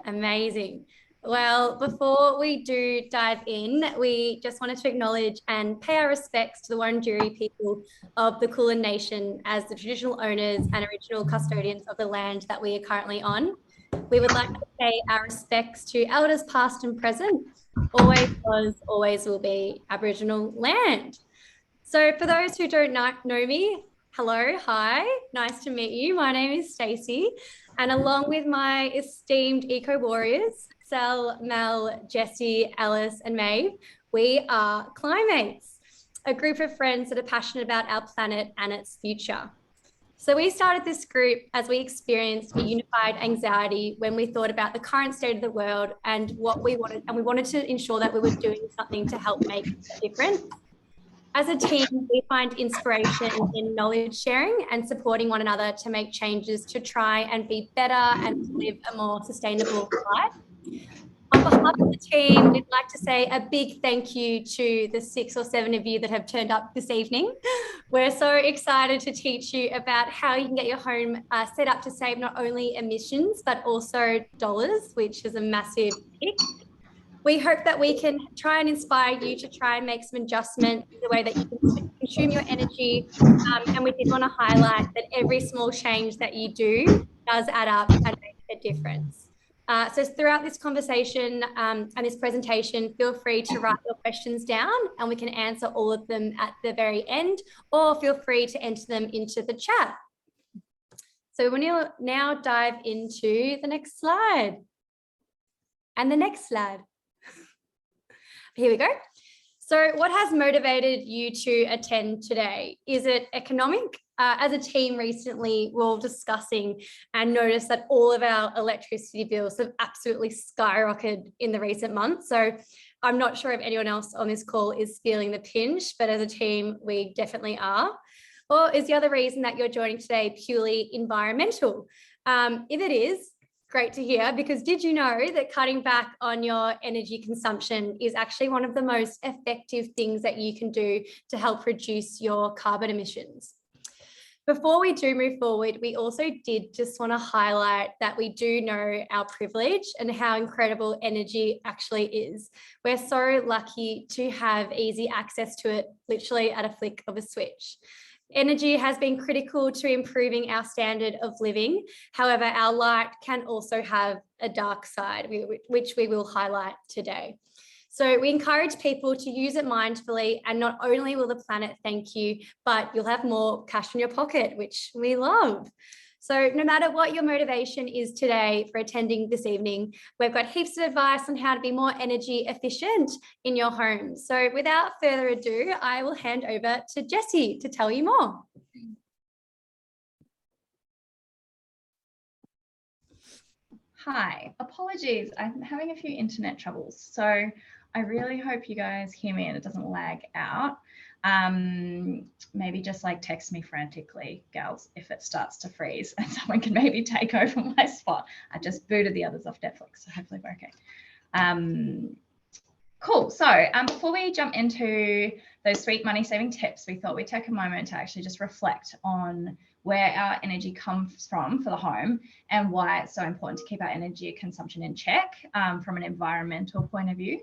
Amazing. Well, before we do dive in, we just wanted to acknowledge and pay our respects to the Wurundjeri people of the Kulin Nation as the traditional owners and original custodians of the land that we are currently on. We would like to pay our respects to elders past and present, always was, always will be Aboriginal land. So for those who don't know me, hello, hi, nice to meet you. My name is Stacey, and along with my esteemed eco warriors, Sel, Mel, Jessie, Alice, and Maeve, we are Climates, a group of friends that are passionate about our planet and its future. So we started this group as we experienced a unified anxiety when we thought about the current state of the world and what we wanted, and we wanted to ensure that we were doing something to help make a difference. As a team, we find inspiration in knowledge sharing and supporting one another to make changes to try and be better and live a more sustainable life. On behalf of the team, we'd like to say a big thank you to the 6 or 7 of you that have turned up this evening. We're so excited to teach you about how you can get your home set up to save not only emissions, but also dollars, which is a massive tick. We hope that we can try and inspire you to try and make some adjustments in the way that you can consume your energy. And we did want to highlight that every small change that you do does add up and make a difference. So throughout this conversation and this presentation, feel free to write your questions down and we can answer all of them at the very end, or feel free to enter them into the chat. So we're going to now dive into the next slide and the next slide. Here we go. So what has motivated you to attend today? Is it economic? As a team recently, we're all discussing and noticed that all of our electricity bills have absolutely skyrocketed in the recent months. So I'm not sure if anyone else on this call is feeling the pinch, but as a team, we definitely are. Or is the other reason that you're joining today purely environmental? If it is, great to hear, because did you know that cutting back on your energy consumption is actually one of the most effective things that you can do to help reduce your carbon emissions? Before we do move forward, we also did just want to highlight that we do know our privilege and how incredible energy actually is. We're so lucky to have easy access to it, literally at a flick of a switch. Energy has been critical to improving our standard of living. However, our light can also have a dark side, which we will highlight today. So we encourage people to use it mindfully, and not only will the planet thank you, but you'll have more cash in your pocket, which we love. So no matter what your motivation is today for attending this evening, we've got heaps of advice on how to be more energy efficient in your home. So without further ado, I will hand over to Jessie to tell you more. Hi, apologies. I'm having a few internet troubles. So I really hope you guys hear me and it doesn't lag out. Maybe just like text me frantically, gals, if it starts to freeze and someone can maybe take over my spot. I just booted the others off Netflix, so hopefully we're okay. Cool. So before we jump into those sweet money saving tips, we thought we'd take a moment to actually just reflect on where our energy comes from for the home and why it's so important to keep our energy consumption in check from an environmental point of view.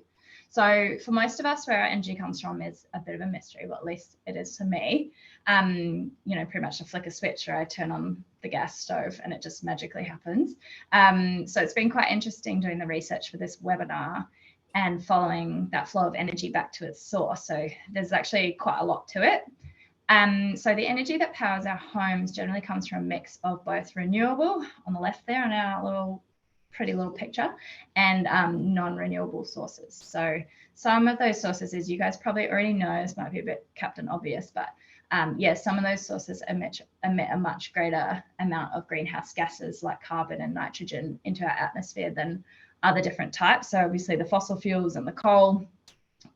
So for most of us, where our energy comes from is a bit of a mystery, well, at least it is for me. You know, pretty much a flick a switch or I turn on the gas stove and it just magically happens. So it's been quite interesting doing the research for this webinar and following that flow of energy back to its source. So there's actually quite a lot to it. So the energy that powers our homes generally comes from a mix of both renewable, on the left there on our pretty little picture, and non-renewable sources. So some of those sources, as you guys probably already know, this might be a bit Captain Obvious, but yeah, some of those sources emit a much greater amount of greenhouse gases like carbon and nitrogen into our atmosphere than other different types. So obviously the fossil fuels and the coal,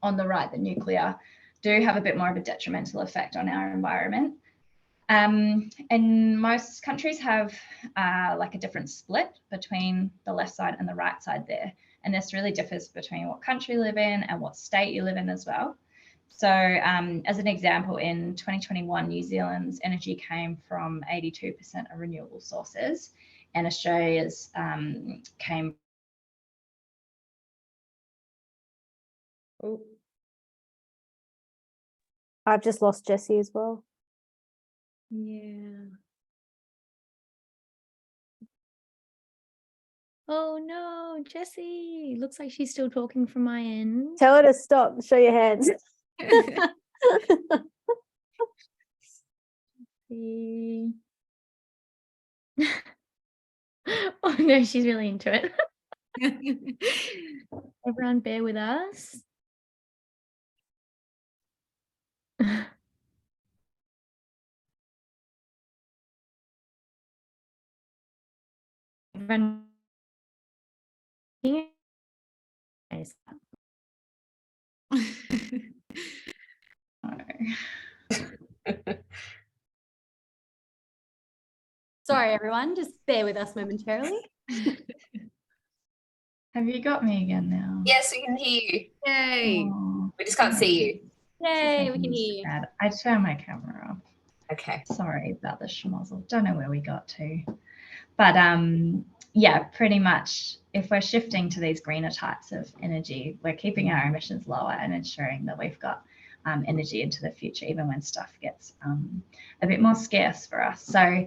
on the right, the nuclear, do have a bit more of a detrimental effect on our environment. And most countries have like a different split between the left side and the right side there. And this really differs between what country you live in and what state you live in as well. So as an example, in 2021, New Zealand's energy came from 82% of renewable sources, and Australia's came Oh. I've just lost Jessie as well. Yeah. Oh no, Jessie. Looks like she's still talking from my end. Tell her to stop. Show your hands. Oh no, she's really into it. Everyone bear with us. Everyone. Sorry, everyone. Just bear with us momentarily. Have you got me again now? Yes, we can hear you. Yay. Oh, We just can't see you. Yay, we can hear you. I turned my camera off. Okay. Sorry about the schmozzle. Don't know where we got to. But yeah, pretty much if we're shifting to these greener types of energy, we're keeping our emissions lower and ensuring that we've got energy into the future, even when stuff gets a bit more scarce for us. So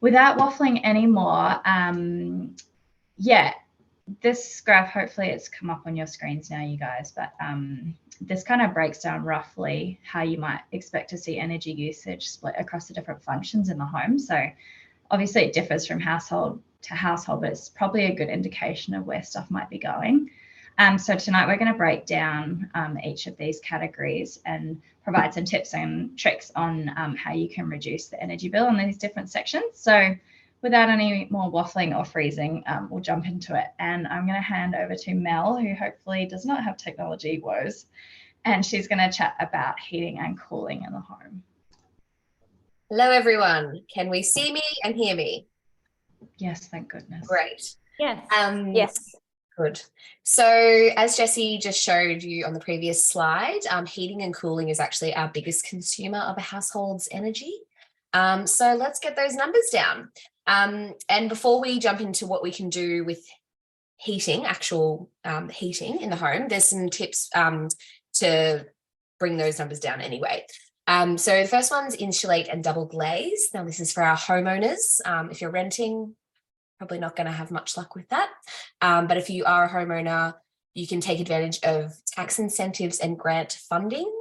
without waffling anymore, yeah, this graph, hopefully it's come up on your screens now, you guys, but this kind of breaks down roughly how you might expect to see energy usage split across the different functions in the home. So obviously it differs from household to household, but it's probably a good indication of where stuff might be going. So tonight we're going to break down each of these categories and provide some tips and tricks on how you can reduce the energy bill in these different sections. So without any more waffling or freezing, we'll jump into it. And I'm going to hand over to Mel, who hopefully does not have technology woes, and she's going to chat about heating and cooling in the home. Hello, everyone. Can we see me and hear me? Yes, thank goodness. Great. Yes. Yes. Good. So as Jessie just showed you on the previous slide, heating and cooling is actually our biggest consumer of a household's energy. So let's get those numbers down. And before we jump into what we can do with heating, actual heating in the home, there's some tips to bring those numbers down anyway. So the first one's insulate and double glaze. Now this is for our homeowners. If you're renting, probably not going to have much luck with that. But if you are a homeowner, you can take advantage of tax incentives and grant funding.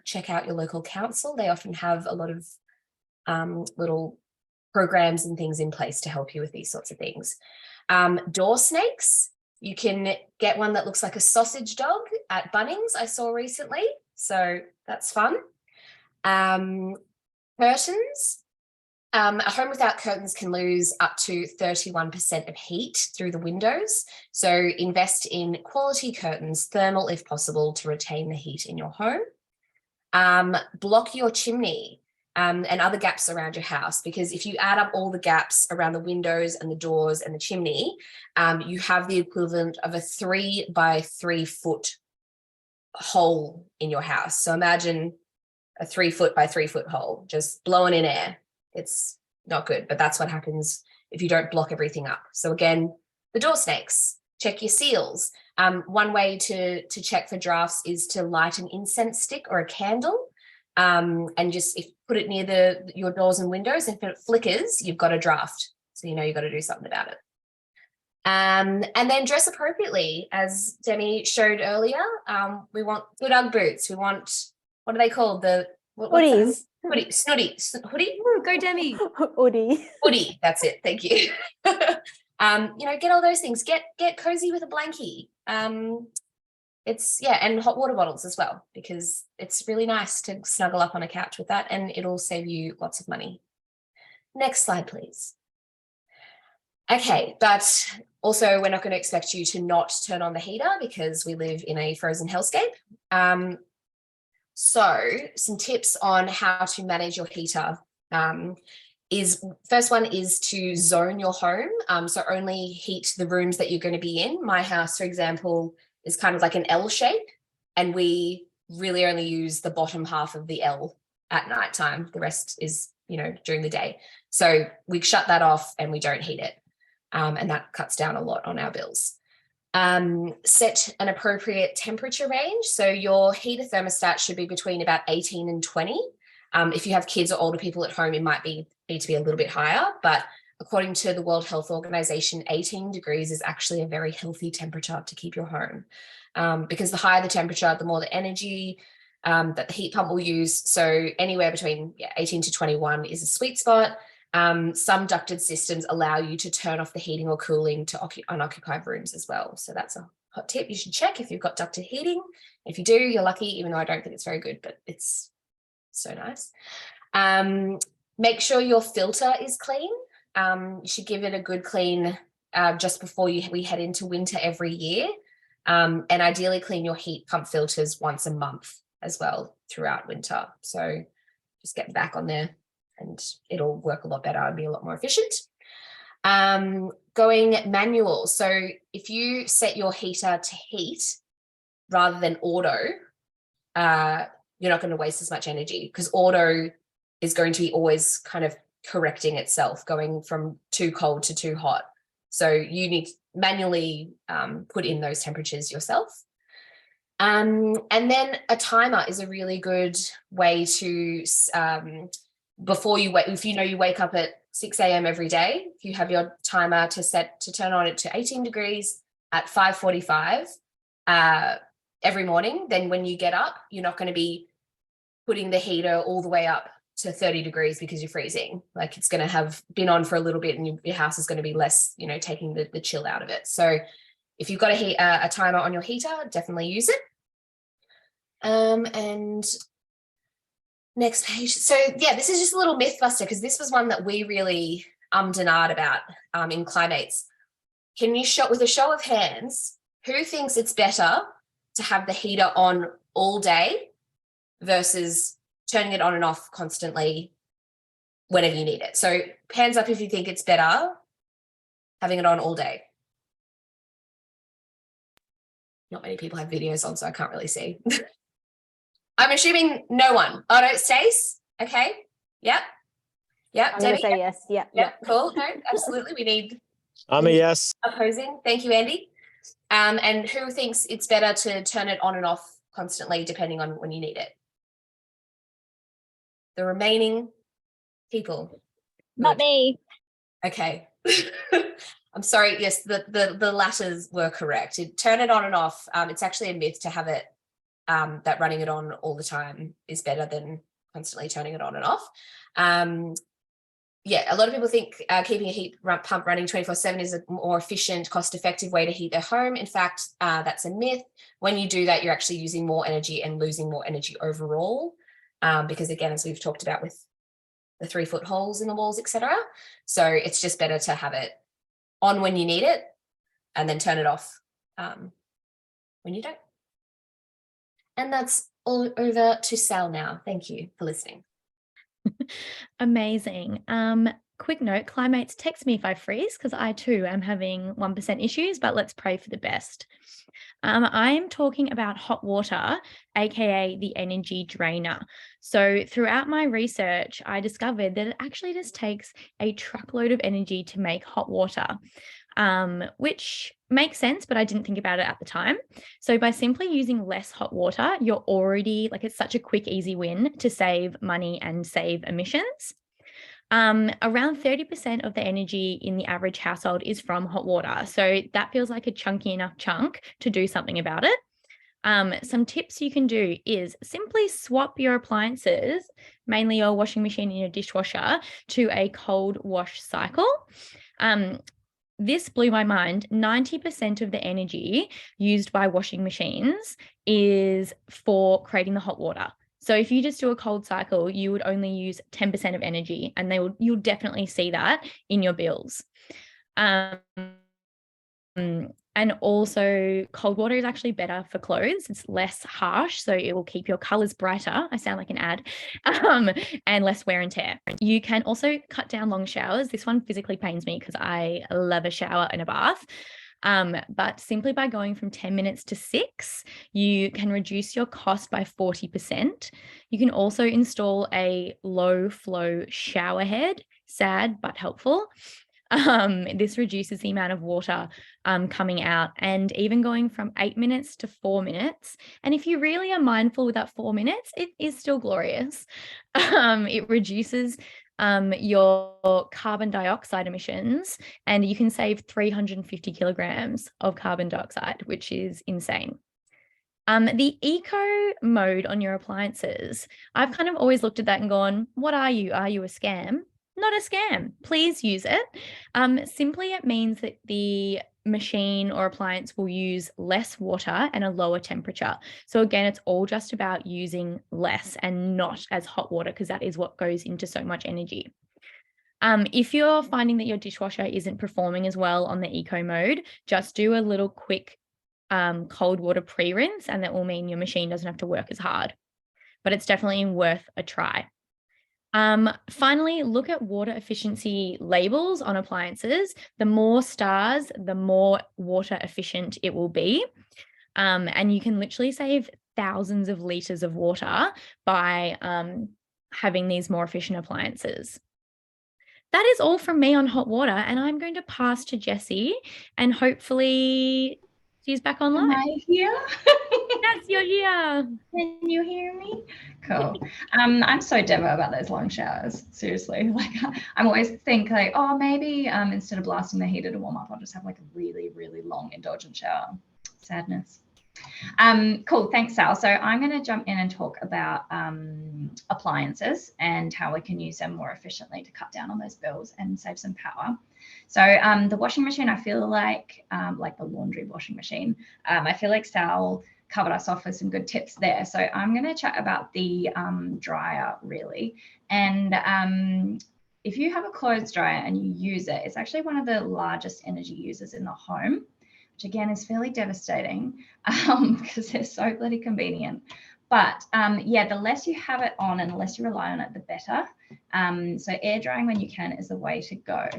Check out your local council. They often have a lot of little programs and things in place to help you with these sorts of things. Door snakes, you can get one that looks like a sausage dog at Bunnings, I saw recently. So that's fun. Curtains. A home without curtains can lose up to 31% of heat through the windows. So invest in quality curtains, thermal if possible, to retain the heat in your home. Block your chimney and other gaps around your house, because if you add up all the gaps around the windows and the doors and the chimney, you have the equivalent of a 3 by 3 foot hole in your house. So imagine a 3 foot by 3 foot hole just blowing in air. It's not good, but that's what happens if you don't block everything up. So again, the door snakes, check your seals. One way to check for drafts is to light an incense stick or a candle, and just put it near your doors and windows. If it flickers, you've got a draft. So you know you've got to do something about it. And then dress appropriately. As Demi showed earlier, we want good Ugg boots. We want, what are they called? Hoodies. Hoodie, snooty, hoodie. Ooh, go Demi. Hoodie. Hoodie, that's it. Thank you. Get all those things. Get cozy with a blankie. And hot water bottles as well, because it's really nice to snuggle up on a couch with that, and it'll save you lots of money. Next slide, please. Okay, but also we're not going to expect you to not turn on the heater because we live in a frozen hellscape. So some tips on how to manage your heater first one is to zone your home. So only heat the rooms that you're going to be in. My house, for example, is kind of like an L shape, and we really only use the bottom half of the L at nighttime. The rest is, during the day. So we shut that off and we don't heat it. And that cuts down a lot on our bills. Set an appropriate temperature range. So your heater thermostat should be between about 18 and 20. If you have kids or older people at home, it might need to be a little bit higher, but according to the World Health Organization, 18 degrees is actually a very healthy temperature to keep your home. Because the higher the temperature, the more the energy that the heat pump will use. So anywhere between 18 to 21 is a sweet spot. Some ducted systems allow you to turn off the heating or cooling to unoccupied rooms as well. So that's a hot tip. You should check if you've got ducted heating. If you do, you're lucky, even though I don't think it's very good, but it's so nice. Make sure your filter is clean. You should give it a good clean just before we head into winter every year. And ideally clean your heat pump filters once a month as well throughout winter. So just get back on there and it'll work a lot better and be a lot more efficient. Going manual. So if you set your heater to heat rather than auto, you're not going to waste as much energy, because auto is going to be always kind of correcting itself, going from too cold to too hot. So you need to manually put in those temperatures yourself. And then a timer is a really good way to, before you wake, if you know you wake up at 6 a.m. every day, if you have your timer to turn on it to 18 degrees at 5:45 every morning, then when you get up, you're not going to be putting the heater all the way up to 30 degrees because you're freezing. Like, it's going to have been on for a little bit and your house is going to be less, taking the chill out of it. So if you've got a timer on your heater, definitely use it. And next page. So yeah, this is just a little myth buster, because this was one that we really ummed and ahed about in Climates. Can you show, with a show of hands, who thinks it's better to have the heater on all day versus turning it on and off constantly whenever you need it? So hands up if you think it's better having it on all day. Not many people have videos on, so I can't really see. I'm assuming no one. Oh no, Stace? Okay. Yep. I'm going to say yes. Yeah. Yep. Cool. No, absolutely. We need I'm a yes. opposing. Thank you, Andy. And who thinks it's better to turn it on and off constantly depending on when you need it? The remaining people. Not me. Okay. I'm sorry. Yes, the latters were correct. Turn it on and off. It's actually a myth to have it that running it on all the time is better than constantly turning it on and off. Yeah, a lot of people think keeping a heat pump running 24/7 is a more efficient, cost-effective way to heat their home. In fact, that's a myth. When you do that, you're actually using more energy and losing more energy overall. Because again, as we've talked about with the 3-foot holes in the walls, etc. So it's just better to have it on when you need it and then turn it off when you don't. And that's all over to Sal now. Thank you for listening. Amazing. Quick note, Climates, text me if I freeze, because I too am having 1% issues, but let's pray for the best. I'm talking about hot water, aka the energy drainer. So throughout my research, I discovered that it actually just takes a truckload of energy to make hot water, which makes sense, but I didn't think about it at the time. So by simply using less hot water, you're already, it's such a quick, easy win to save money and save emissions. Around 30% of the energy in the average household is from hot water. So that feels like a chunky enough chunk to do something about it. Some tips you can do is simply swap your appliances, mainly your washing machine and your dishwasher, to a cold wash cycle. This blew my mind. 90% of the energy used by washing machines is for creating the hot water. So if you just do a cold cycle, you would only use 10% of energy, and you'll definitely see that in your bills. And also, cold water is actually better for clothes. It's less harsh, so it will keep your colors brighter. I sound like an ad. And less wear and tear. You can also cut down long showers. This one physically pains me because I love a shower and a bath. But simply by going from 10 minutes to 6, you can reduce your cost by 40%. You can also install a low flow shower head, sad but helpful. This reduces the amount of water coming out, and even going from 8 minutes to 4 minutes. And if you really are mindful with that 4 minutes, it is still glorious. It reduces your carbon dioxide emissions, and you can save 350 kilograms of carbon dioxide, which is insane. The eco mode on your appliances, I've kind of always looked at that and gone, what are you? Are you a scam? Not a scam. Please use it. Simply it means that the machine or appliance will use less water and a lower temperature. So again, it's all just about using less and not as hot water, because that is what goes into so much energy. If you're finding that your dishwasher isn't performing as well on the eco mode, just do a little quick cold water pre-rinse, and that will mean your machine doesn't have to work as hard. But it's definitely worth a try. Finally, look at water efficiency labels on appliances. The more stars, the more water efficient it will be. And you can literally save thousands of liters of water by having these more efficient appliances. That is all from me on hot water, and I'm going to pass to Jessie, and hopefully she's back online. Am I here? Yes, you're here. Can you hear me? Cool. I'm so Devo about those long showers. Seriously, like I'm always think like, oh, maybe instead of blasting the heater to warm up, I'll just have like a really, really long indulgent shower. Sadness. Cool. Thanks, Sal. So I'm going to jump in and talk about appliances and how we can use them more efficiently to cut down on those bills and save some power. So the washing machine, I feel like the laundry washing machine, I feel like Sal covered us off with some good tips there. So I'm going to chat about the dryer really. And if you have a clothes dryer and you use it, it's actually one of the largest energy users in the home, which again is fairly devastating because they're so bloody convenient. But yeah, the less you have it on and the less you rely on it, the better. So air drying when you can is the way to go.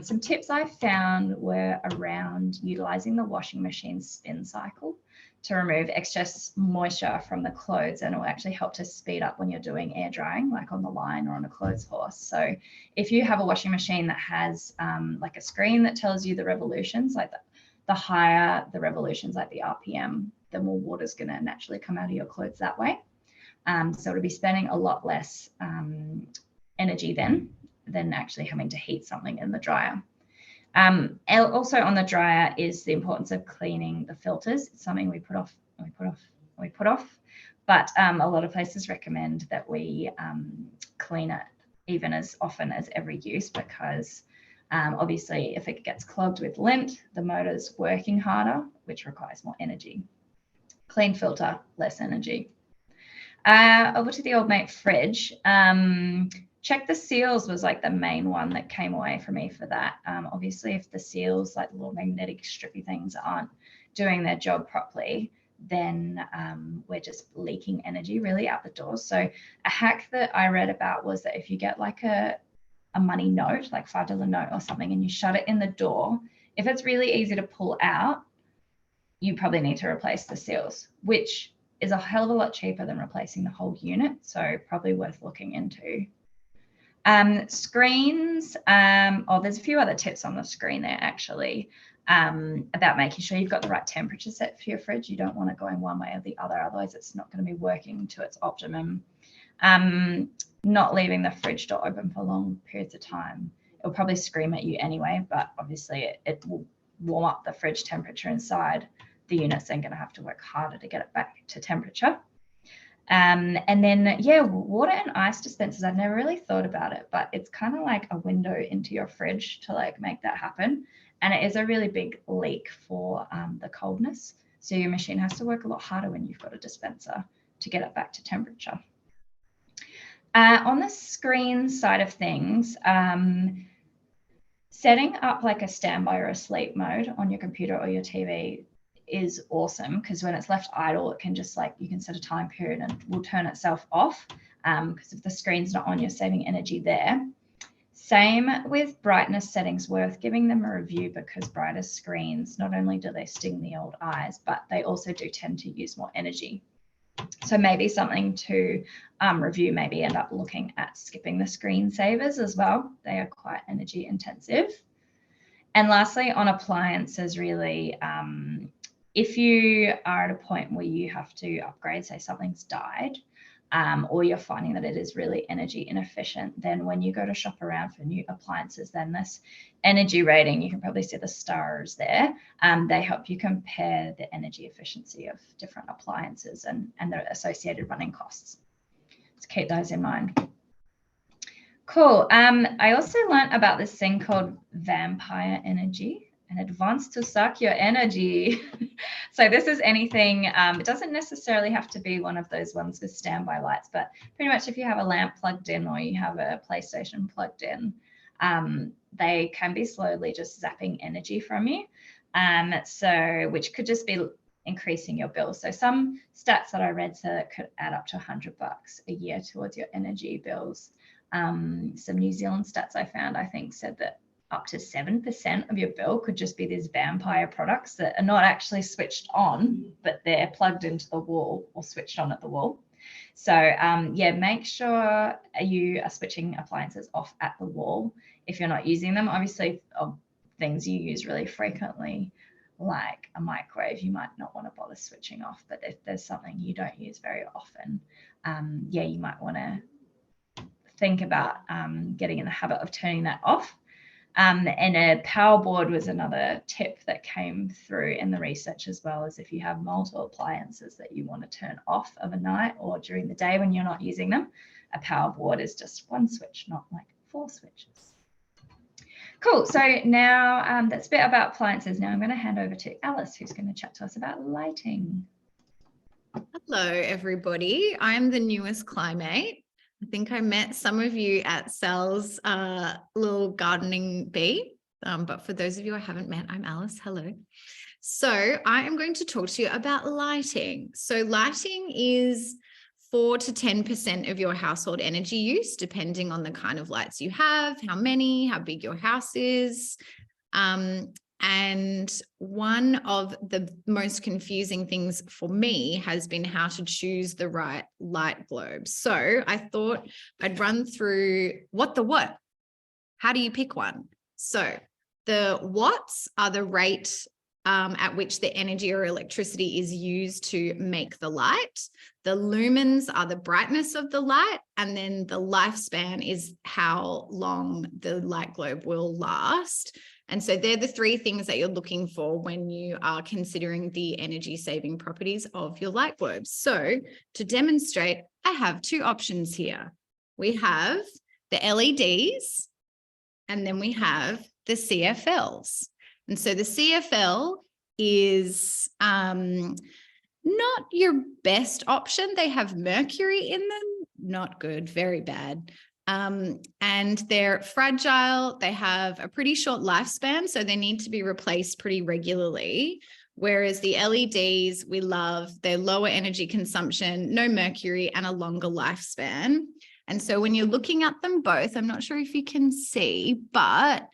Some tips I found were around utilizing the washing machine spin cycle to remove excess moisture from the clothes, and it will actually help to speed up when you're doing air drying, like on the line or on a clothes horse. So if you have a washing machine that has like a screen that tells you the revolutions, like the higher the revolutions, like the RPM, the more water is going to naturally come out of your clothes that way. So it'll be spending a lot less energy than actually having to heat something in the dryer. Also on the dryer is the importance of cleaning the filters. It's something we put off, but a lot of places recommend that we clean it even as often as every use, because obviously if it gets clogged with lint, the motor's working harder, which requires more energy. Clean filter, less energy. Over to the old mate fridge. Check the seals was like the main one that came away for me for that. Obviously, if the seals, like the little magnetic strippy things, aren't doing their job properly, then we're just leaking energy really out the door. So a hack that I read about was that if you get like a money note, like $5 note or something, and you shut it in the door, if it's really easy to pull out, you probably need to replace the seals, which is a hell of a lot cheaper than replacing the whole unit. So probably worth looking into. Screens, there's a few other tips on the screen there actually, about making sure you've got the right temperature set for your fridge. You don't want it going one way or the other, otherwise it's not going to be working to its optimum. Not leaving the fridge door open for long periods of time. It'll probably scream at you anyway, but obviously it will warm up the fridge temperature inside. The unit's then going to have to work harder to get it back to temperature. And then, yeah, water and ice dispensers. I've never really thought about it, but it's kind of like a window into your fridge to like make that happen. And it is a really big leak for the coldness. So your machine has to work a lot harder when you've got a dispenser to get it back to temperature. On the screen side of things, setting up like a standby or a sleep mode on your computer or your TV is awesome, because when it's left idle, it can just like, you can set a time period and it will turn itself off, because if the screen's not on, you're saving energy there. Same with brightness settings, worth giving them a review, because brighter screens, not only do they sting the old eyes, but they also do tend to use more energy. So maybe something to review, maybe end up looking at skipping the screensavers as well. They are quite energy intensive. And lastly, on appliances, really, if you are at a point where you have to upgrade, say something's died, or you're finding that it is really energy inefficient, then when you go to shop around for new appliances, then this energy rating, you can probably see the stars there, they help you compare the energy efficiency of different appliances and their associated running costs. So keep those in mind. Cool. I also learned about this thing called vampire energy, and it wants to suck your energy. So this is anything, it doesn't necessarily have to be one of those ones with standby lights, but pretty much if you have a lamp plugged in or you have a PlayStation plugged in, they can be slowly just zapping energy from you. So which could just be increasing your bill. So some stats that I read said it could add up to $100 a year towards your energy bills. Some New Zealand stats I found, I think, said that up to 7% of your bill could just be these vampire products that are not actually switched on, but they're plugged into the wall or switched on at the wall. So yeah, make sure you are switching appliances off at the wall if you're not using them. Obviously, things you use really frequently, like a microwave, you might not want to bother switching off, but if there's something you don't use very often, yeah, you might want to think about getting in the habit of turning that off. And a power board was another tip that came through in the research, as well as if you have multiple appliances that you want to turn off of a night or during the day when you're not using them, a power board is just one switch, not like 4 switches. Cool. So now that's a bit about appliances. Now I'm going to hand over to Alice, who's going to chat to us about lighting. Hello, everybody. I'm the newest Climate. I think I met some of you at Sal's little gardening bee. But for those of you I haven't met, I'm Alice. Hello. So I am going to talk to you about lighting. So lighting is 4 to 10% of your household energy use, depending on the kind of lights you have, how many, how big your house is. And one of the most confusing things for me has been how to choose the right light globe. So I thought I'd run through what. How do you pick one? So the watts are the rate at which the energy or electricity is used to make the light. The lumens are the brightness of the light, and then the lifespan is how long the light globe will last. And so they're the 3 things that you're looking for when you are considering the energy saving properties of your light globes. So to demonstrate, I have 2 options here. We have the LEDs, and then we have the CFLs. And so the CFL is not your best option. They have mercury in them. Not good, very bad. And they're fragile. They have a pretty short lifespan, so they need to be replaced pretty regularly. Whereas the LEDs, we love, they're lower energy consumption, no mercury, and a longer lifespan. And so when you're looking at them both, I'm not sure if you can see, but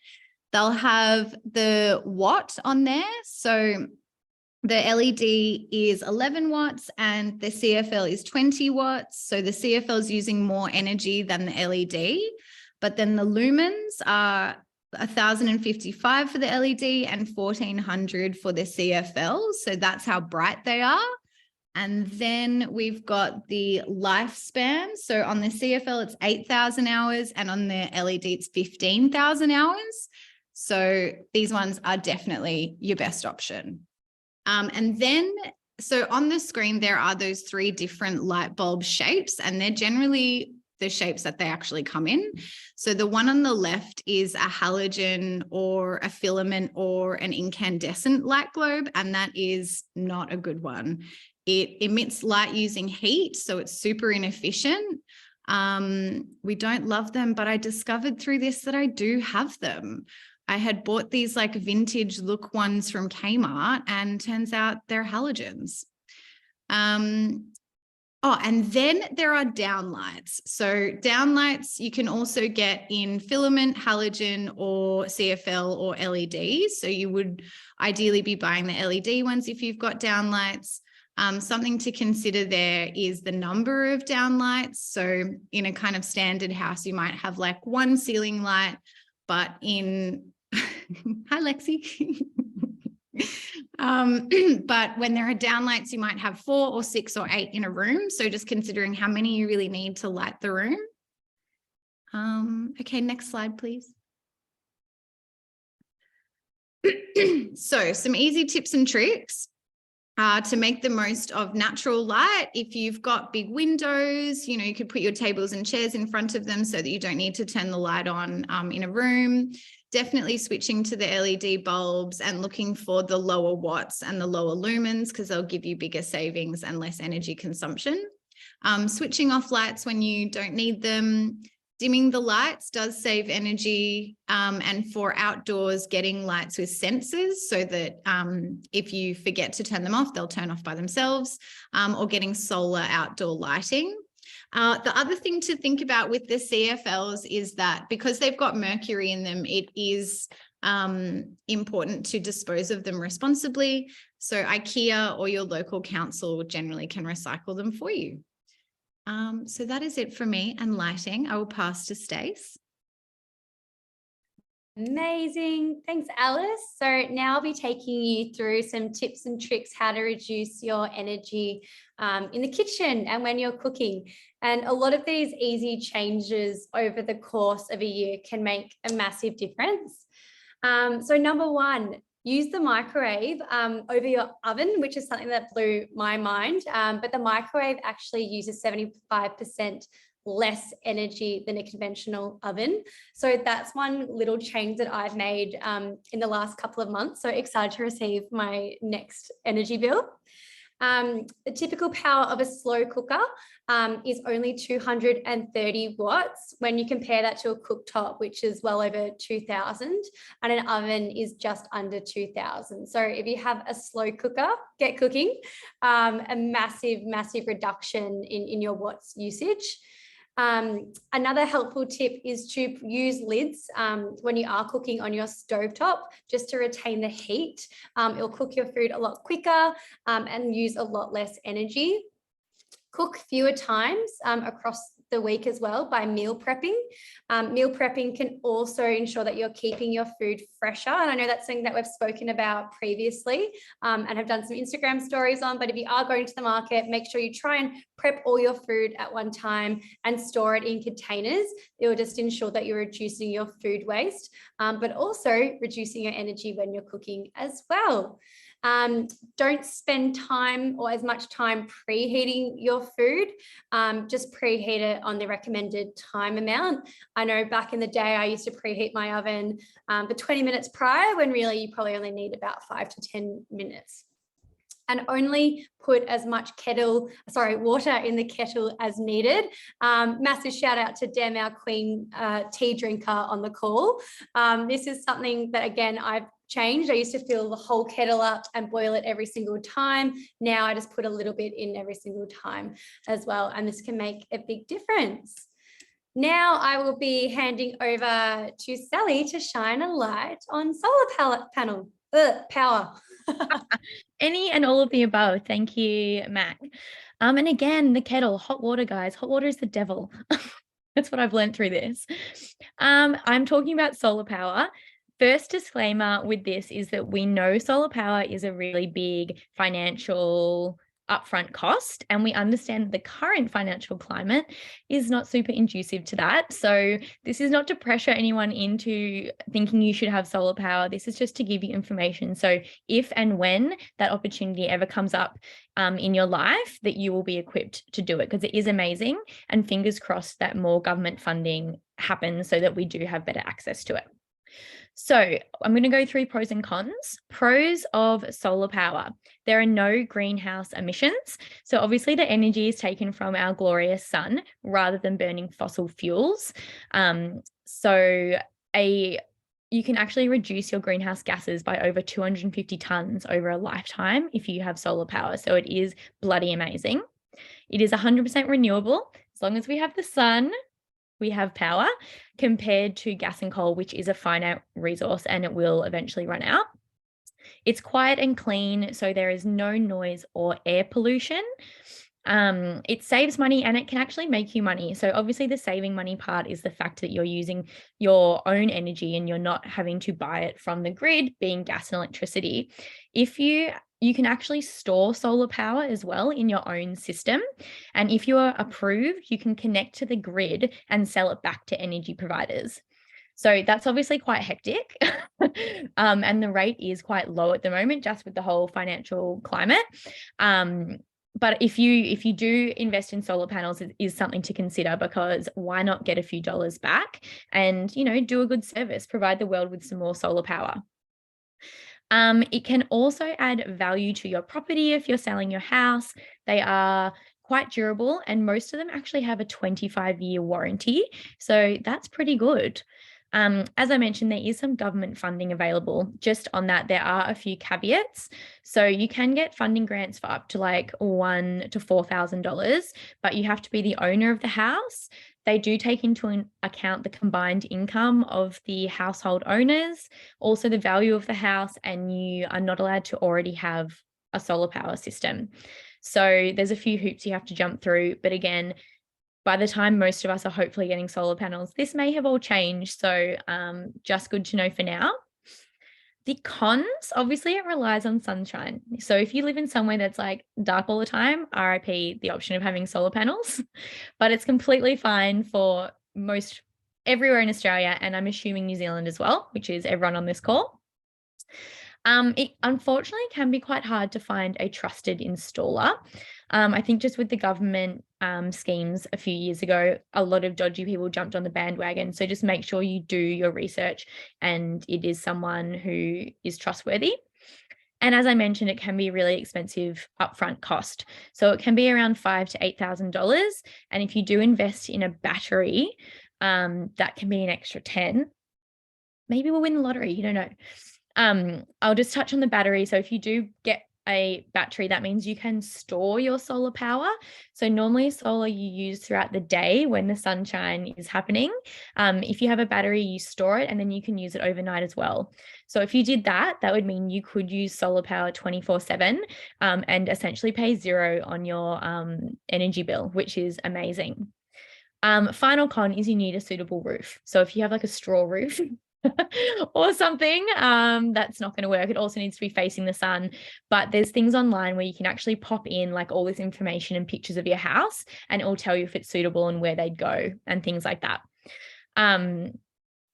they'll have the watt on there. So the LED is 11 watts and the CFL is 20 watts. So the CFL is using more energy than the LED, but then the lumens are 1,055 for the LED and 1,400 for the CFL. So that's how bright they are. And then we've got the lifespan. So on the CFL, it's 8,000 hours, and on the LED, it's 15,000 hours. So these ones are definitely your best option. And then, so on the screen, there are those 3 different light bulb shapes, and they're generally the shapes that they actually come in. So the one on the left is a halogen or a filament or an incandescent light globe, and that is not a good one. It emits light using heat, so it's super inefficient. We don't love them, but I discovered through this that I do have them. I had bought these like vintage look ones from Kmart, and turns out they're halogens. Oh, and then there are downlights. So downlights you can also get in filament, halogen, or CFL or LED. So you would ideally be buying the LED ones if you've got downlights. Something to consider there is the number of downlights. So in a kind of standard house, you might have like one ceiling light, but in, hi Lexi. But when there are downlights, you might have 4 or 6 or 8 in a room. So just considering how many you really need to light the room. Okay, next slide, please. So some easy tips and tricks to make the most of natural light. If you've got big windows, you know, you could put your tables and chairs in front of them so that you don't need to turn the light on in a room. Definitely switching to the LED bulbs and looking for the lower watts and the lower lumens because they'll give you bigger savings and less energy consumption. Switching off lights when you don't need them. Dimming the lights does save energy, and for outdoors, getting lights with sensors so that if you forget to turn them off, they'll turn off by themselves, or getting solar outdoor lighting. The other thing to think about with the CFLs is that because they've got mercury in them, it is important to dispose of them responsibly. So IKEA or your local council generally can recycle them for you. So that is it for me and lighting. I will pass to Stace. Amazing. Thanks, Alice. So now I'll be taking you through some tips and tricks how to reduce your energy in the kitchen and when you're cooking. And a lot of these easy changes over the course of a year can make a massive difference. So number one, use the microwave over your oven, which is something that blew my mind. But the microwave actually uses 75% less energy than a conventional oven. So that's one little change that I've made in the last couple of months. So excited to receive my next energy bill. The typical power of a slow cooker is only 230 watts when you compare that to a cooktop, which is well over 2000, and an oven is just under 2000. So if you have a slow cooker, get cooking, a massive, massive reduction in your watts usage. Another helpful tip is to use lids when you are cooking on your stovetop, just to retain the heat. It'll cook your food a lot quicker and use a lot less energy. Cook fewer times across the week as well by meal prepping. Meal prepping can also ensure that you're keeping your food fresher. And I know that's something that we've spoken about previously and have done some Instagram stories on, but if you are going to the market, make sure you try and prep all your food at one time and store it in containers. It will just ensure that you're reducing your food waste, but also reducing your energy when you're cooking as well. Don't spend time or as much time preheating your food. Just preheat it on the recommended time amount. I know back in the day, I used to preheat my oven for 20 minutes prior, when really you probably only need about 5 to 10 minutes. And only put as much water in the kettle as needed. Massive shout out to Dem, our queen tea drinker on the call. This is something that, again, I've changed. I used to fill the whole kettle up and boil it every single time. Now I just put a little bit in every single time as well. And this can make a big difference. Now I will be handing over to Sally to shine a light on solar power. Any and all of the above. Thank you, Mac. And again, the kettle, hot water, guys. Hot water is the devil. That's what I've learned through this. I'm talking about solar power. First disclaimer with this is that we know solar power is a really big financial upfront cost, and we understand the current financial climate is not super conducive to that. So this is not to pressure anyone into thinking you should have solar power. This is just to give you information. So if and when that opportunity ever comes up in your life, that you will be equipped to do it, because it is amazing, and fingers crossed that more government funding happens so that we do have better access to it. So I'm going to go through pros and cons. Pros of solar power. There are no greenhouse emissions. So obviously the energy is taken from our glorious sun rather than burning fossil fuels. You can actually reduce your greenhouse gases by over 250 tons over a lifetime if you have solar power. So it is bloody amazing. It is 100% renewable. As long as we have the sun, we have power, compared to gas and coal, which is a finite resource and it will eventually run out. It's quiet and clean, so there is no noise or air pollution. It saves money and it can actually make you money. So obviously the saving money part is the fact that you're using your own energy and you're not having to buy it from the grid, being gas and electricity. If you can actually store solar power as well in your own system. And if you are approved, you can connect to the grid and sell it back to energy providers. So that's obviously quite hectic. And the rate is quite low at the moment, just with the whole financial climate. But if you do invest in solar panels, it is something to consider, because why not get a few dollars back and, do a good service, provide the world with some more solar power. It can also add value to your property if you're selling your house. They are quite durable, and most of them actually have a 25-year warranty. So that's pretty good. As I mentioned, there is some government funding available. Just on that, there are a few caveats. So you can get funding grants for up to like $1,000 to $4,000, but you have to be the owner of the house. They do take into account the combined income of the household owners, also the value of the house, and you are not allowed to already have a solar power system. So there's a few hoops you have to jump through. But again, by the time most of us are hopefully getting solar panels, this may have all changed. So just good to know for now. The cons, obviously it relies on sunshine. So if you live in somewhere that's like dark all the time, RIP the option of having solar panels, but it's completely fine for everywhere in Australia, and I'm assuming New Zealand as well, which is everyone on this call. It unfortunately can be quite hard to find a trusted installer. I think just with the government schemes a few years ago, a lot of dodgy people jumped on the bandwagon. So just make sure you do your research and it is someone who is trustworthy. And as I mentioned, it can be a really expensive upfront cost. So it can be around $5,000 to $8,000. And if you do invest in a battery, that can be an extra 10. Maybe we'll win the lottery, you don't know. I'll just touch on the battery. So if you do get a battery, that means you can store your solar power. So normally solar you use throughout the day when the sunshine is happening. If you have a battery, you store it and then you can use it overnight as well. So if you did that, that would mean you could use solar power 24/7 and essentially pay zero on your energy bill, which is amazing. Final con is you need a suitable roof. So if you have like a straw roof, or something, that's not going to work. It also needs to be facing the sun. But there's things online where you can actually pop in like all this information and pictures of your house, and it will tell you if it's suitable and where they'd go and things like that.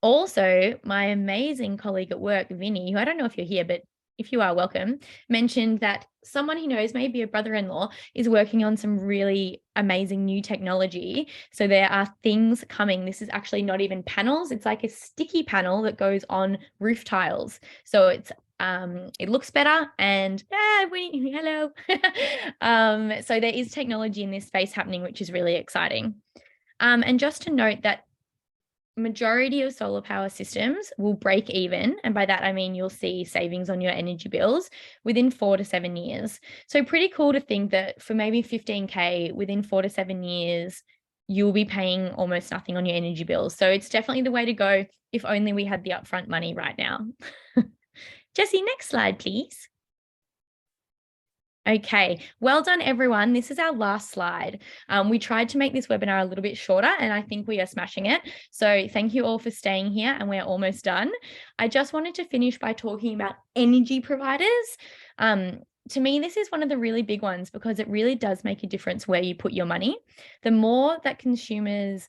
Also, my amazing colleague at work, Vinny, who I don't know if you're here, but if you are, welcome, mentioned that someone he knows, maybe a brother-in-law, is working on some really amazing new technology. So there are things coming. This is actually not even panels. It's like a sticky panel that goes on roof tiles. So it's it looks better and hello. So there is technology in this space happening, which is really exciting. And just to note that majority of solar power systems will break even, and by that I mean you'll see savings on your energy bills within 4 to 7 years. So pretty cool to think that for maybe 15K within 4 to 7 years you'll be paying almost nothing on your energy bills. So it's definitely the way to go, if only we had the upfront money right now. Jessie, next slide please. Okay, well done everyone. This is our last slide. We tried to make this webinar a little bit shorter and I think we are smashing it. So thank you all for staying here and we're almost done. I just wanted to finish by talking about energy providers. To me, this is one of the really big ones because it really does make a difference where you put your money. The more that consumers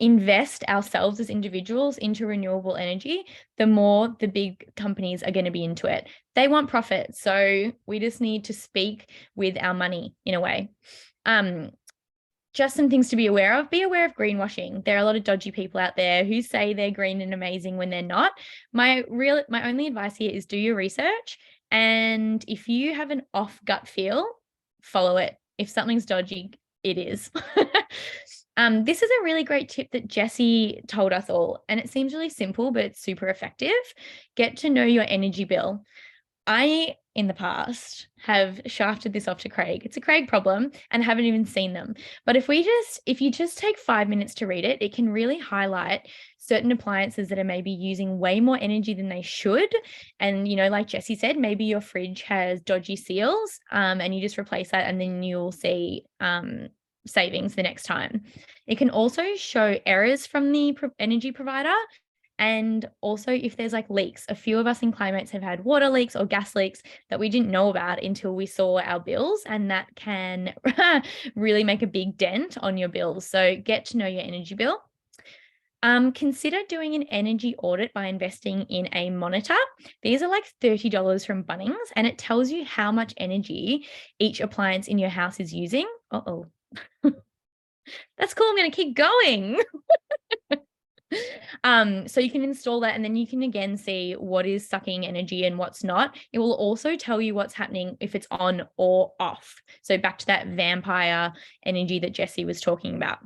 invest ourselves as individuals into renewable energy, the more the big companies are going to be into it. They want profit. So we just need to speak with our money in a way. Just some things to be aware of. Be aware of greenwashing. There are a lot of dodgy people out there who say they're green and amazing when they're not. My only advice here is do your research. And if you have an off gut feel, follow it. If something's dodgy, it is. This is a really great tip that Jessie told us all, and it seems really simple, but it's super effective. Get to know your energy bill. I in the past have shafted this off to Craig. It's a Craig problem and haven't even seen them. But if you just take 5 minutes to read it, it can really highlight certain appliances that are maybe using way more energy than they should. And, you know, like Jessie said, maybe your fridge has dodgy seals, and you just replace that and then you'll see savings the next time. It can also show errors from the energy provider. And also if there's like leaks. A few of us in Climates have had water leaks or gas leaks that we didn't know about until we saw our bills, and that can really make a big dent on your bills. So get to know your energy bill. Consider doing an energy audit by investing in a monitor. These are like $30 from Bunnings, and it tells you how much energy each appliance in your house is using. Uh-oh. That's cool. I'm going to keep going. So you can install that, and then you can again see what is sucking energy and what's not. It will also tell you what's happening if it's on or off. So back to that vampire energy that Jessie was talking about.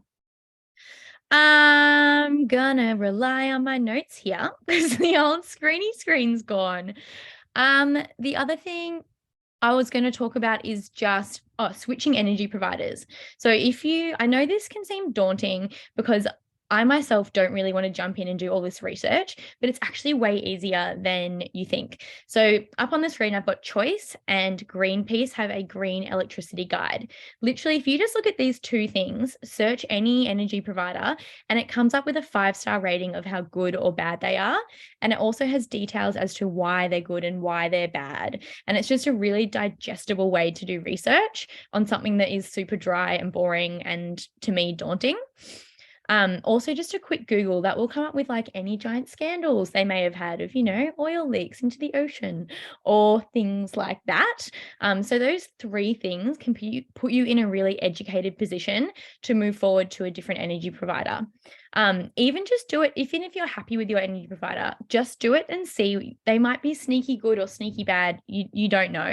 I'm gonna rely on my notes here because the old screen's gone. The other thing I was going to talk about is just switching energy providers. So I know this can seem daunting because I myself don't really want to jump in and do all this research, but it's actually way easier than you think. So up on the screen, I've got Choice and Greenpeace have a green electricity guide. Literally, if you just look at these two things, search any energy provider, and it comes up with a 5-star rating of how good or bad they are. And it also has details as to why they're good and why they're bad. And it's just a really digestible way to do research on something that is super dry and boring and, to me, daunting. Also just a quick Google that will come up with like any giant scandals they may have had of, you know, oil leaks into the ocean or things like that. So those 3 things can put you in a really educated position to move forward to a different energy provider. Even just do it, even if you're happy with your energy provider, just do it and see. They might be sneaky good or sneaky bad. You don't know.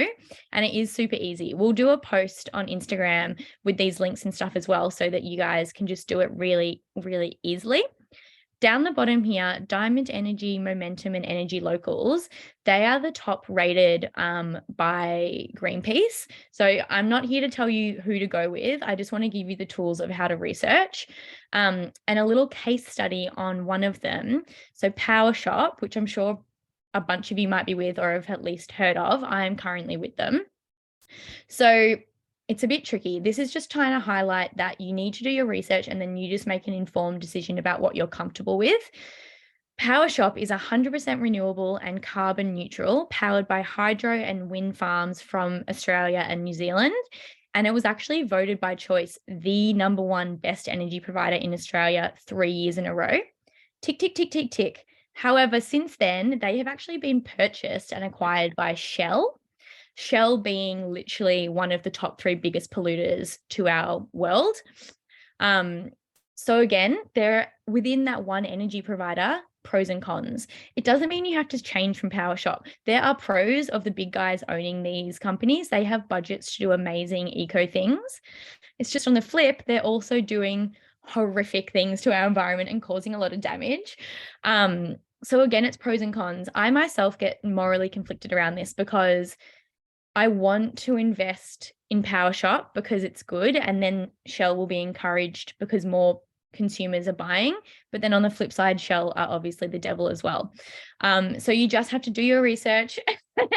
And it is super easy. We'll do a post on Instagram with these links and stuff as well, so that you guys can just do it really, really easily. Down the bottom here, Diamond Energy, Momentum, and Energy Locals, they are the top rated by Greenpeace. So I'm not here to tell you who to go with. I just want to give you the tools of how to research, and a little case study on one of them. So PowerShop, which I'm sure a bunch of you might be with or have at least heard of. I am currently with them. So it's a bit tricky. This is just trying to highlight that you need to do your research and then you just make an informed decision about what you're comfortable with. PowerShop is 100% renewable and carbon neutral, powered by hydro and wind farms from Australia and New Zealand. And it was actually voted by Choice the #1 best energy provider in Australia 3 years in a row. Tick, tick, tick, tick, tick. However, since then, they have actually been purchased and acquired by Shell. Shell being literally one of the top 3 biggest polluters to our world. So again, they're within that one energy provider, pros and cons. It doesn't mean you have to change from PowerShop. There are pros of the big guys owning these companies. They have budgets to do amazing eco things. It's just on the flip, they're also doing horrific things to our environment and causing a lot of damage. So again, it's pros and cons. I myself get morally conflicted around this because I want to invest in PowerShop because it's good, and then Shell will be encouraged because more consumers are buying. But then on the flip side, Shell are obviously the devil as well. So you just have to do your research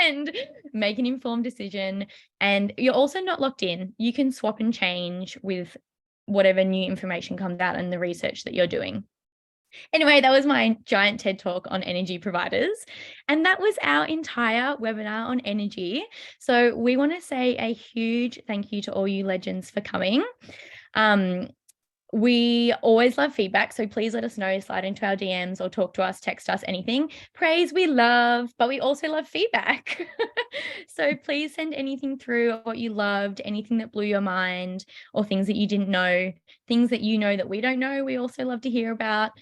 and make an informed decision. And you're also not locked in. You can swap and change with whatever new information comes out and the research that you're doing. Anyway, that was my giant TED talk on energy providers. And that was our entire webinar on energy. So we want to say a huge thank you to all you legends for coming. We always love feedback, so please let us know, slide into our DMs or talk to us, text us, anything. Praise we love, but we also love feedback. So please send anything through, what you loved, anything that blew your mind, or things that you didn't know, things that you know that we don't know, we also love to hear about.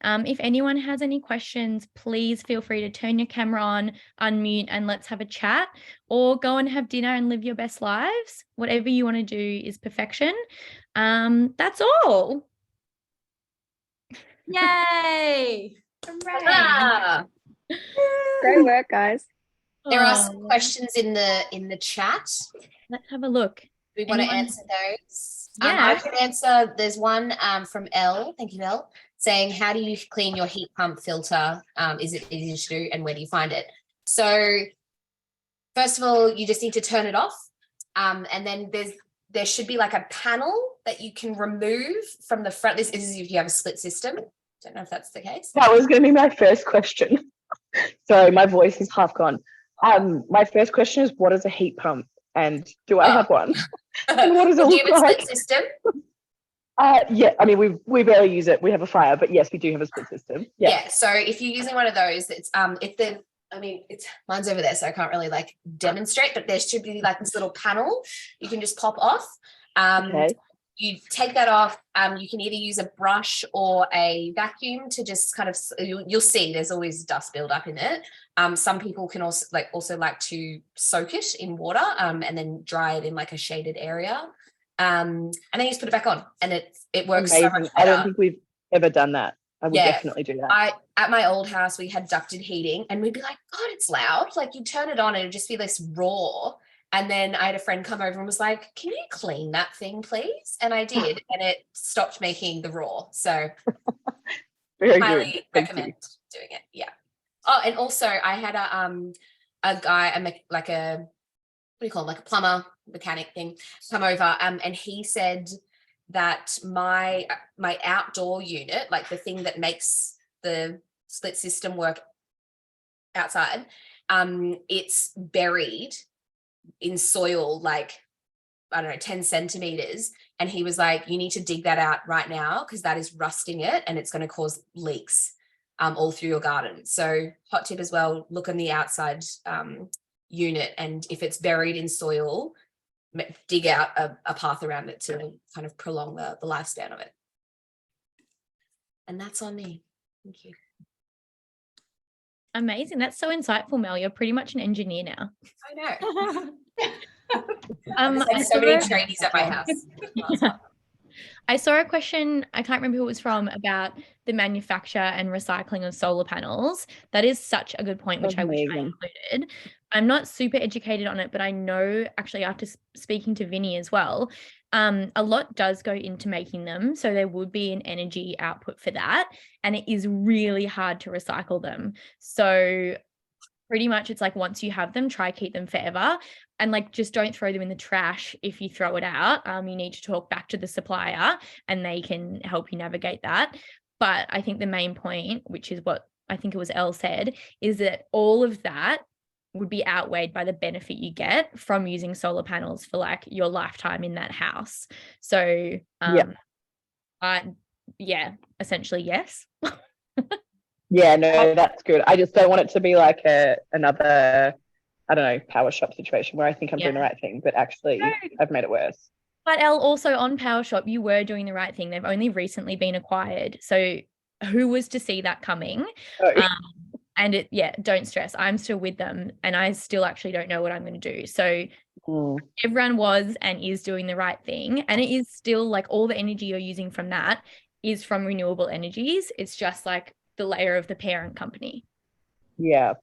If anyone has any questions, please feel free to turn your camera on, unmute, and let's have a chat, or go and have dinner and live your best lives. Whatever you want to do is perfection. That's all. Yay! Hooray. Ah, Great work, guys. There are some Oh, questions in the chat. let's have a look. We want to Anyone- answer those. Yeah. I can answer. There's one from Elle. Thank you, Elle, saying, how do you clean your heat pump filter? Is it easy to do, and where do you find it? So first of all, you just need to turn it off. And then there should be like a panel that you can remove from the front. This is if you have a split system. Don't know if that's the case. That was going to be my first question. Sorry, my voice is half gone. My first question is, what is a heat pump, and do I have one? And what does it Do you look have a like? split system? Yeah, I mean, we barely use it. We have a fire, but yes, we do have a split system. Yeah. So if you're using one of those, it's it's mine's over there, so I can't really like demonstrate, but there should be like this little panel you can just pop off. Okay. You take that off. You can either use a brush or a vacuum to just kind of, you'll see there's always dust build-up in it. Some people can also like to soak it in water and then dry it in like a shaded area. And then you just put it back on, and it works so much Amazing. better. I don't think we've ever done that. I would Yeah. definitely do that. At my old house, we had ducted heating, and we'd be like, God, it's loud. Like, you turn it on and it'd just be this roar. And then I had a friend come over and was like, can you clean that thing, please? And I did, and it stopped making the roar. So Very good. highly Thank you. recommend doing it. Yeah. Oh, and also I had a guy, what do you call him? Like a plumber, mechanic thing, come over. And he said that my outdoor unit, like the thing that makes the split system work outside, it's buried in soil, like, I don't know, 10 centimeters. And he was like, you need to dig that out right now, because that is rusting it and it's going to cause leaks all through your garden. So hot tip as well, look on the outside unit, and if it's buried in soil, dig out a path around it to kind of prolong the lifespan of it. And that's on me. Thank you. Amazing. That's so insightful, Mel. You're pretty much an engineer now. I know. I There's so many saw- trainees at my house. I saw a question, I can't remember who it was from, about the manufacture and recycling of solar panels. That is such a good point, which I wish I Amazing. included. I'm not super educated on it, but I know actually after speaking to Vinny as well, a lot does go into making them. So there would be an energy output for that. And it is really hard to recycle them. So pretty much it's like, once you have them, try keep them forever, and like just don't throw them in the trash. If you throw it out, you need to talk back to the supplier and they can help you navigate that. But I think the main point, which is what I think it was Elle said, is that all of that would be outweighed by the benefit you get from using solar panels for like your lifetime in that house. So essentially yes. Yeah, no, that's good. I just don't want it to be like another, I don't know, power shop situation where I think I'm doing the right thing, but actually No. I've made it worse. But Elle, also on PowerShop, you were doing the right thing. They've only recently been acquired. So who was to see that coming? Oh. And don't stress. I'm still with them and I still actually don't know what I'm going to do. So everyone was and is doing the right thing. And it is still like all the energy you're using from that is from renewable energies. It's just like the layer of the parent company. Yeah.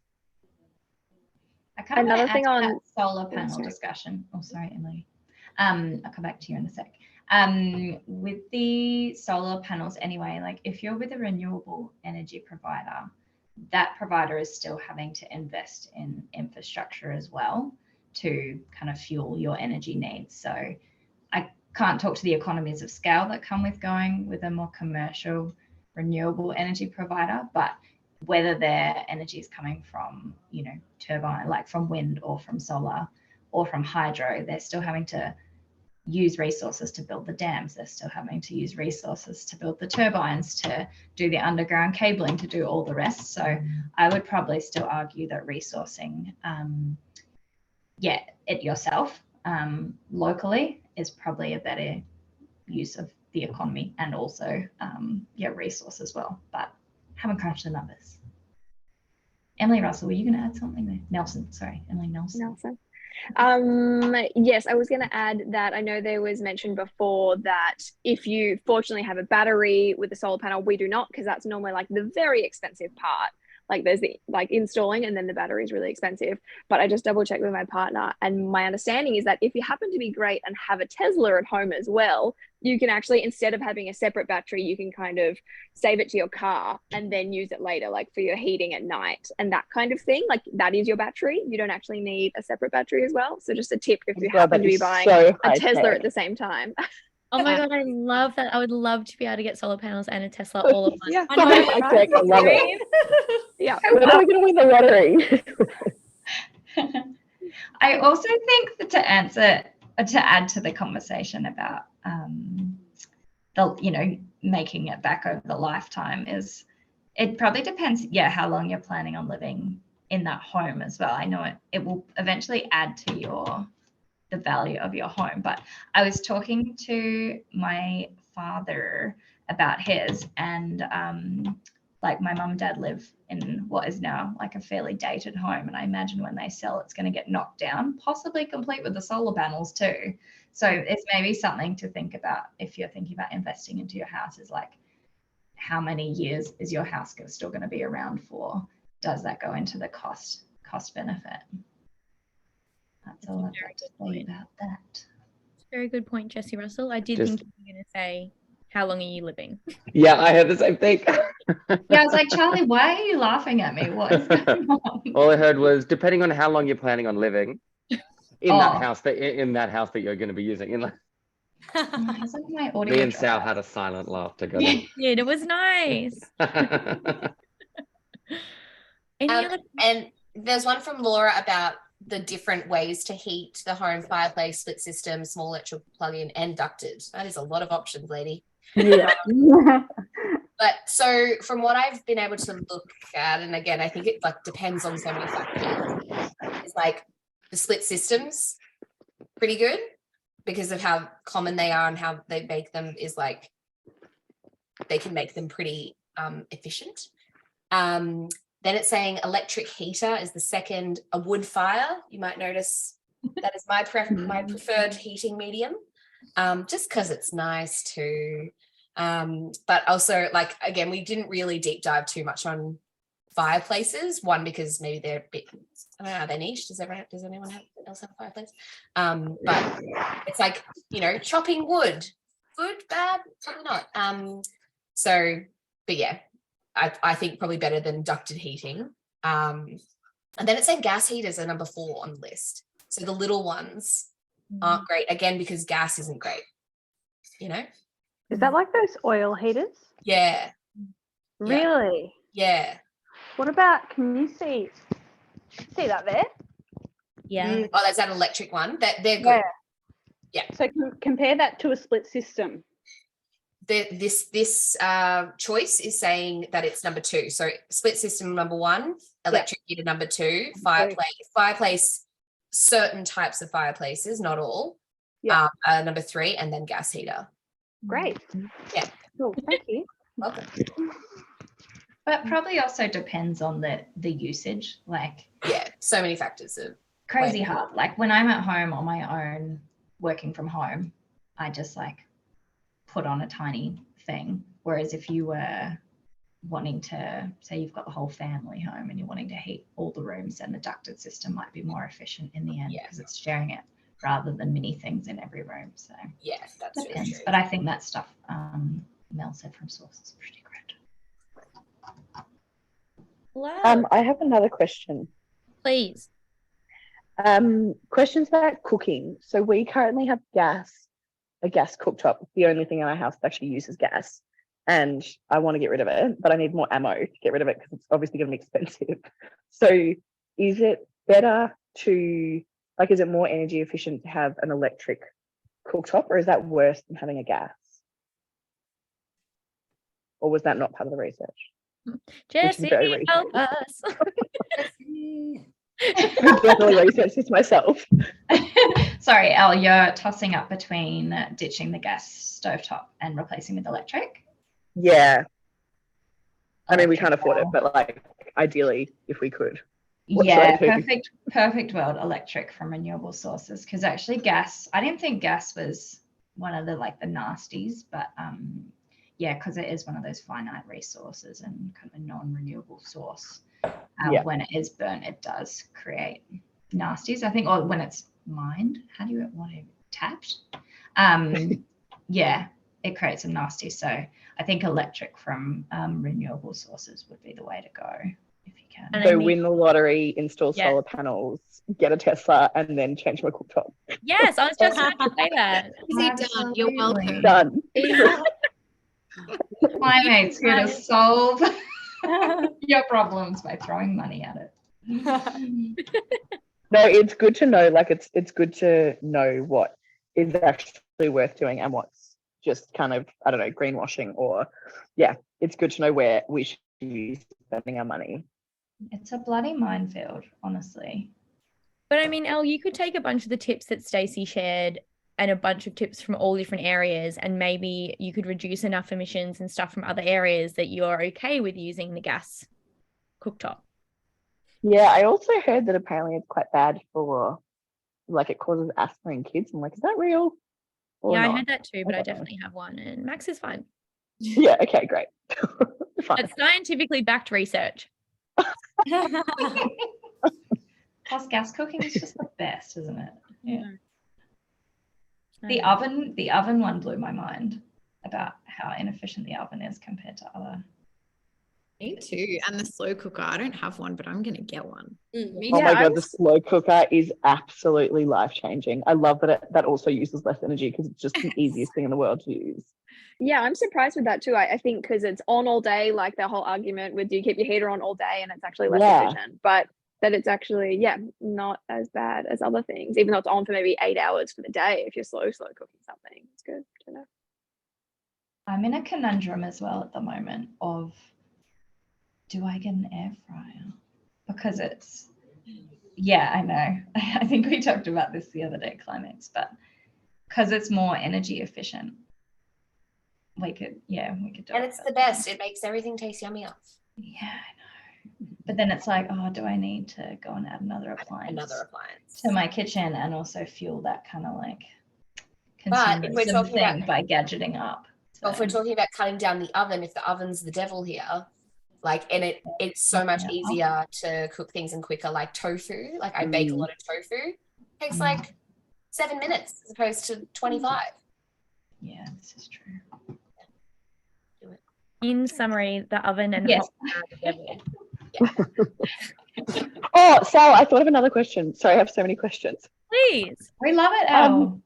I kind of Another want to thing add to on- that solar panel sorry. discussion. Oh, sorry, Emily. I'll come back to you in a sec. With the solar panels anyway, like if you're with a renewable energy provider, that provider is still having to invest in infrastructure as well to kind of fuel your energy needs. So I can't talk to the economies of scale that come with going with a more commercial renewable energy provider, but whether their energy is coming from, turbine, like from wind or from solar or from hydro, they're still having to use resources to build the dams. They're still having to use resources to build the turbines, to do the underground cabling, to do all the rest. So I would probably still argue that resourcing, it yourself locally is probably a better use of the economy and also resource as well. But haven't crunched the numbers. Emily Russell, were you going to add something there? Emily Nelson. Yes, I was going to add that I know there was mentioned before that if you fortunately have a battery with a solar panel, we do not, because that's normally like the very expensive part Like there's the like installing, and then the battery is really expensive. But I just double checked with my partner, and my understanding is that if you happen to be great and have a Tesla at home as well, you can actually, instead of having a separate battery, you can kind of save it to your car and then use it later, like for your heating at night and that kind of thing. Like that is your battery. You don't actually need a separate battery as well. So just a tip if you happen to be buying a Tesla at the same time. Oh my God, I love that. I would love to be able to get solar panels and a Tesla all at once. Yeah. I love it. Yeah. When are we going to win the lottery? I also think that to add to the conversation about making it back over the lifetime, is it probably depends, how long you're planning on living in that home as well. I know it will eventually add to the value of your home, but I was talking to my father about his, and like my mum and dad live in what is now like a fairly dated home, and I imagine when they sell it's going to get knocked down, possibly complete with the solar panels too. So it's maybe something to think about if you're thinking about investing into your house, is like, how many years is your house still going to be around for? Does that go into the cost benefit? That's all I've got to say about that. Very good point, Jessie Russell. I did think you were going to say, how long are you living? Yeah, I had the same thing. Yeah, I was like, Charlie, why are you laughing at me? What is going on? All I heard was, depending on how long you're planning on living in that house that you're going to be using. Me and Sal had a silent laugh together. Yeah, it was nice. And there's one from Laura about the different ways to heat the home: fireplace, split system, small electrical plug-in, and ducted. That is a lot of options, lady. Yeah. But so from what I've been able to look at, and again, I think it like depends on so many factors, it's like the split systems pretty good because of how common they are and how they make them, is like they can make them pretty efficient. Then it's saying electric heater is the second. A wood fire, you might notice that is my preferred heating medium, just because it's nice too. But also, like, again, we didn't really deep dive too much on fireplaces. One, because maybe they're a bit, I don't know, are they niche? Does anyone else have a fireplace? But it's like, chopping wood, good, bad, probably not. But yeah, I think probably better than ducted heating. And then it's saying gas heaters are number 4 on the list. So the little ones aren't great, again, because gas isn't great, Is that like those oil heaters? Yeah. Really? Yeah. What about, can you see that there? Yeah. Oh, that's that electric one. They're good. Yeah. So compare that to a split system. This choice is saying that it's number 2. So split system number 1, electric heater number 2, fireplace, certain types of fireplaces, not all, number 3, and then gas heater. Great. Yeah. Cool. Thank you. Welcome. But probably also depends on the usage. Like, yeah, so many factors. Crazy hard. Like when I'm at home on my own, working from home, I just like put on a tiny thing. Whereas if you were wanting to, say you've got the whole family home and you're wanting to heat all the rooms, then the ducted system might be more efficient in the end because it's sharing it rather than many things in every room. So yeah, that's really true. But I think that stuff Mel said from source is pretty great. I have another question. Please. Questions about cooking. So we currently have a gas cooktop. The only thing in our house that actually uses gas, and I want to get rid of it, but I need more ammo to get rid of it because it's obviously going to be expensive. So is it better to, like, is it more energy efficient to have an electric cooktop, or is that worse than having a gas? Or was that not part of the research? Jessie, help us. I definitely researched this myself. Sorry, Elle, you're tossing up between ditching the gas stovetop and replacing with electric? Yeah. I mean, we can't afford it, but like ideally, if we could. Yeah, perfect world, electric from renewable sources. Because actually gas, I didn't think gas was one of the nasties, but yeah, because it is one of those finite resources and kind of a non-renewable source. Yeah. When it is burnt, it does create nasties, I think, or when it's mined, tapped? Yeah, it creates some nasties. So I think electric from renewable sources would be the way to go if you can. And So I mean- win the lottery, install Yeah. solar panels, get a Tesla, and then change my cooktop. Yes, I was just about to say that. Easy done. You're welcome. Done. Climate's going to solve your problems by throwing money at it. No, it's good to know. Like it's good to know what is actually worth doing and what's just kind of, I don't know, greenwashing, or it's good to know where we should be spending our money. It's a bloody minefield, honestly. But I mean, Elle, you could take a bunch of the tips that Stacey shared and a bunch of tips from all different areas, and maybe you could reduce enough emissions and stuff from other areas that you're okay with using the gas cooktop. Yeah, I also heard that apparently it's quite bad for, like, it causes asthma in kids. I'm like, is that real? Or Yeah, I not? heard that too, but I don't know. definitely have one, and Max is fine. Yeah, okay, great. Fine. It's scientifically backed research. Plus, gas cooking is just the best, isn't it? Yeah. The Um, oven one blew my mind about how inefficient the oven is compared to other. Me too. And the slow cooker. I don't have one, but I'm going to get one. Me Oh Yeah, my I God, the slow cooker is absolutely life-changing. I love that that also uses less energy because it's just the easiest thing in the world to use. Yeah, I'm surprised with that too. I think because it's on all day, like the whole argument with, do you keep your heater on all day, and it's actually less Yeah. efficient, but that it's actually, not as bad as other things, even though it's on for maybe 8 hours for the day if you're slow cooking something. It's good to know. I'm in a conundrum as well at the moment of, do I get an air fryer? Because it's, I know. I think we talked about this the other day, Climates, but because it's more energy efficient, we could do it. And it's the best. It makes everything taste yummier. Yeah, I know. But then it's like, oh, do I need to go and add another appliance to my kitchen and also fuel that kind of like But if we're consumerism talking thing about- by gadgeting up? Well, if we're So, talking about cutting down the oven, if the oven's the devil here, like, and it's so much Yeah. easier to cook things and quicker, like tofu. Like I bake a lot of tofu. Takes like 7 minutes as opposed to 25. yeah, this is true. In summary, the oven and Yes. hot water are the devil. Oh, Sal, I thought of another question. Sorry, I have so many questions. Please. We love it, Elle.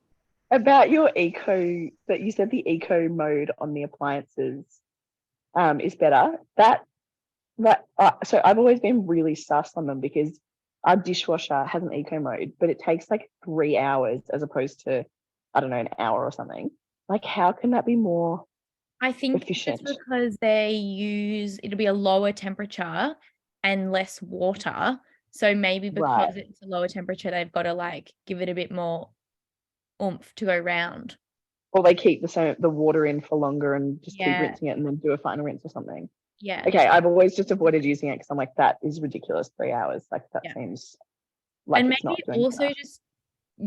About your eco, that you said the eco mode on the appliances is better. So I've always been really sus on them because our dishwasher has an eco mode, but it takes like 3 hours as opposed to, I don't know, an hour or something. Like, how can that be more? I think Efficient. it's because it'll be a lower temperature and less water. So maybe because it's a lower temperature, they've got to like give it a bit more oomph to go round. Or they keep the water in for longer and just keep Yeah. rinsing it and then do a final rinse or something. Yeah. Okay, I've always just avoided using it because I'm like, that is ridiculous. 3 hours, like that Yeah. seems like And it's maybe not doing also enough. just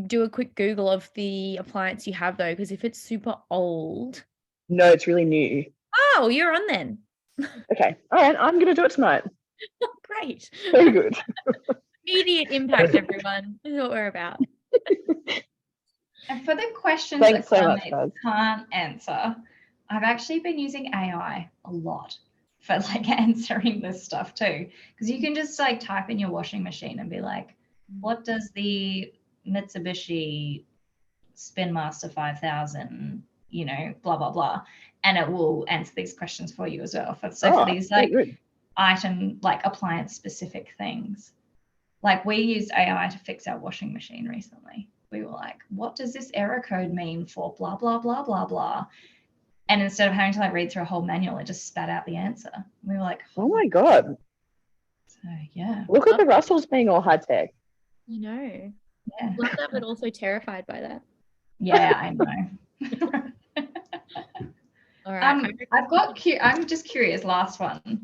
do a quick Google of the appliance you have though, because if it's super old, No, it's really new. oh, you're on then. Okay, all right, I'm gonna do it tonight. Great. Very good. Immediate impact, everyone. This is what we're about. And for the questions Thanks that so much, Climates can't answer, I've actually been using AI a lot for like answering this stuff too. Because you can just like type in your washing machine and be like, what does the Mitsubishi Spin Master 5000, blah, blah, blah. And it will answer these questions for you as well. For these very like good. item, like appliance specific things. Like we used AI to fix our washing machine recently. We were like, what does this error code mean for blah, blah, blah, blah, blah. And instead of having to like read through a whole manual, it just spat out the answer. We were like, Oh my God. So yeah. Look at the Russells being all high tech. You know. Yeah. Love that, but also terrified by that. Yeah, I know. All right. I'm just curious, last one.